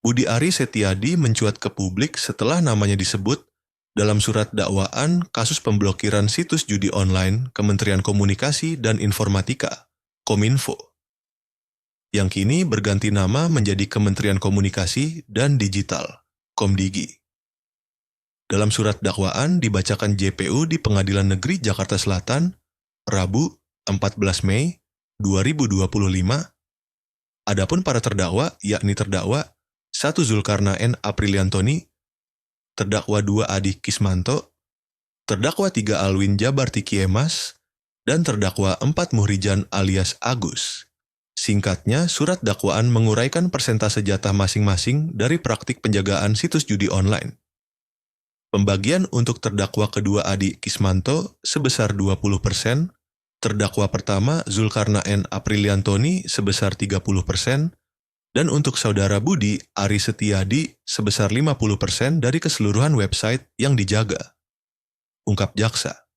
Budi Ari Setiadi mencuat ke publik setelah namanya disebut dalam surat dakwaan kasus pemblokiran situs judi online Kementerian Komunikasi dan Informatika, Kominfo, yang kini berganti nama menjadi Kementerian Komunikasi dan Digital, Komdigi. Dalam surat dakwaan dibacakan JPU di Pengadilan Negeri Jakarta Selatan, Rabu, 14 Mei 2025. Adapun para terdakwa, yakni terdakwa 1 Zulkarnaen Apriliantoni, terdakwa 2 Adi Kismanto, terdakwa 3 Alwin Jabarti Kiemas, dan terdakwa 4 Muhrijan alias Agus. Singkatnya, surat dakwaan menguraikan persentase jatah masing-masing dari praktik penjagaan situs judi online. Pembagian untuk terdakwa kedua Adi Kismanto sebesar 20%, terdakwa pertama Zulkarnaen Apriliantoni sebesar 30%, dan untuk saudara Budi Ari Setiadi sebesar 50% dari keseluruhan website yang dijaga, ungkap jaksa.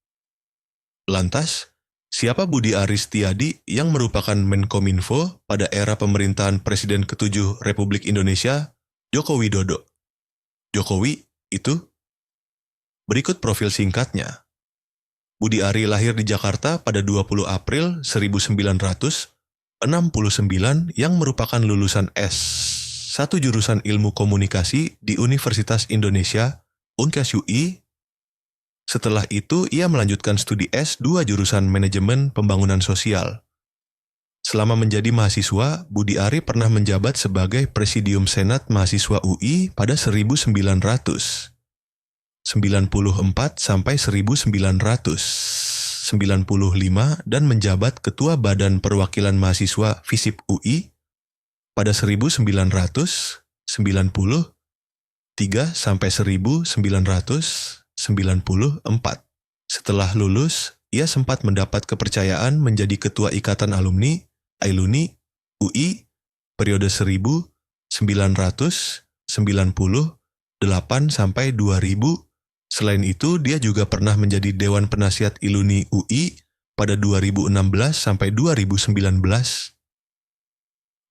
Lantas, siapa Budi Ari Setiadi yang merupakan Menkominfo pada era pemerintahan Presiden ke-7 Republik Indonesia, Joko Widodo? Jokowi itu? Berikut profil singkatnya. Budi Ari lahir di Jakarta pada 20 April 1969 yang merupakan lulusan S1 jurusan Ilmu Komunikasi di Universitas Indonesia, Unkes UI. Setelah itu, ia melanjutkan studi S2 jurusan Manajemen Pembangunan Sosial. Selama menjadi mahasiswa, Budi Ari pernah menjabat sebagai Presidium Senat Mahasiswa UI pada 1994 sampai 1995 dan menjabat Ketua Badan Perwakilan Mahasiswa FISIP UI pada 1993 sampai 1994. Setelah lulus, ia sempat mendapat kepercayaan menjadi Ketua Ikatan Alumni (AILUNI) UI periode 1998 sampai 2000. Selain itu, dia juga pernah menjadi Dewan Penasihat ILUNI UI pada 2016 sampai 2019.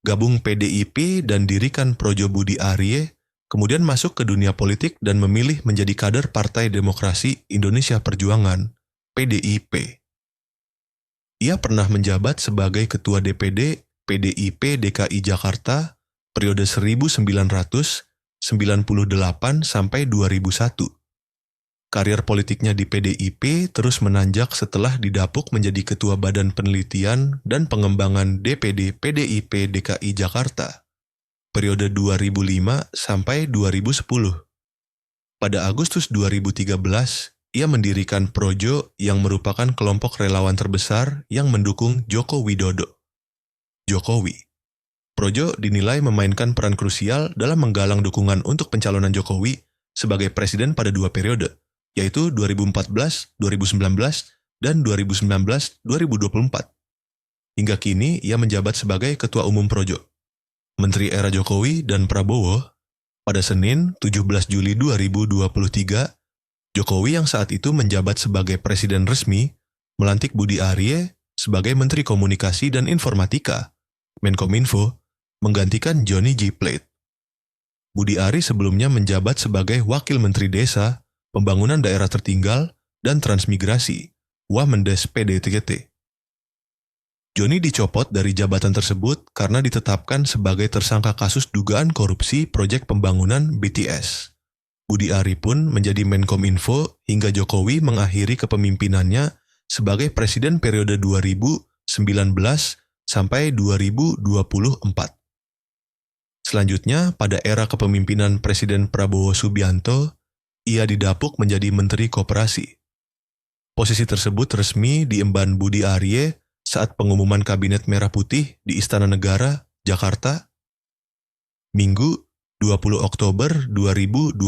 Gabung PDIP dan dirikan Projo Budi Arie, kemudian masuk ke dunia politik dan memilih menjadi kader Partai Demokrasi Indonesia Perjuangan, PDIP. Ia pernah menjabat sebagai Ketua DPD PDIP DKI Jakarta periode 1998 sampai 2001. Karir politiknya di PDIP terus menanjak setelah didapuk menjadi Ketua Badan Penelitian dan Pengembangan DPD PDIP DKI Jakarta, periode 2005 sampai 2010. Pada Agustus 2013, ia mendirikan Projo yang merupakan kelompok relawan terbesar yang mendukung Joko Widodo, Jokowi. Projo dinilai memainkan peran krusial dalam menggalang dukungan untuk pencalonan Jokowi sebagai presiden pada 2 periode, yaitu 2014-2019 dan 2019-2024. Hingga kini, ia menjabat sebagai Ketua Umum Projo. Menteri era Jokowi dan Prabowo, pada Senin 17 Juli 2023, Jokowi yang saat itu menjabat sebagai Presiden resmi, melantik Budi Arie sebagai Menteri Komunikasi dan Informatika, Menkominfo, menggantikan Johnny G. Plate. Budi Ari sebelumnya menjabat sebagai Wakil Menteri Desa, Pembangunan Daerah Tertinggal, dan Transmigrasi, Wamendes PDTT. Johnny dicopot dari jabatan tersebut karena ditetapkan sebagai tersangka kasus dugaan korupsi proyek pembangunan BTS. Budi Ari pun menjadi Menkominfo hingga Jokowi mengakhiri kepemimpinannya sebagai Presiden periode 2019 sampai 2024. Selanjutnya, pada era kepemimpinan Presiden Prabowo Subianto, ia didapuk menjadi Menteri Koperasi. Posisi tersebut resmi diemban Budi Arie saat pengumuman Kabinet Merah Putih di Istana Negara, Jakarta, Minggu 20 Oktober 2024.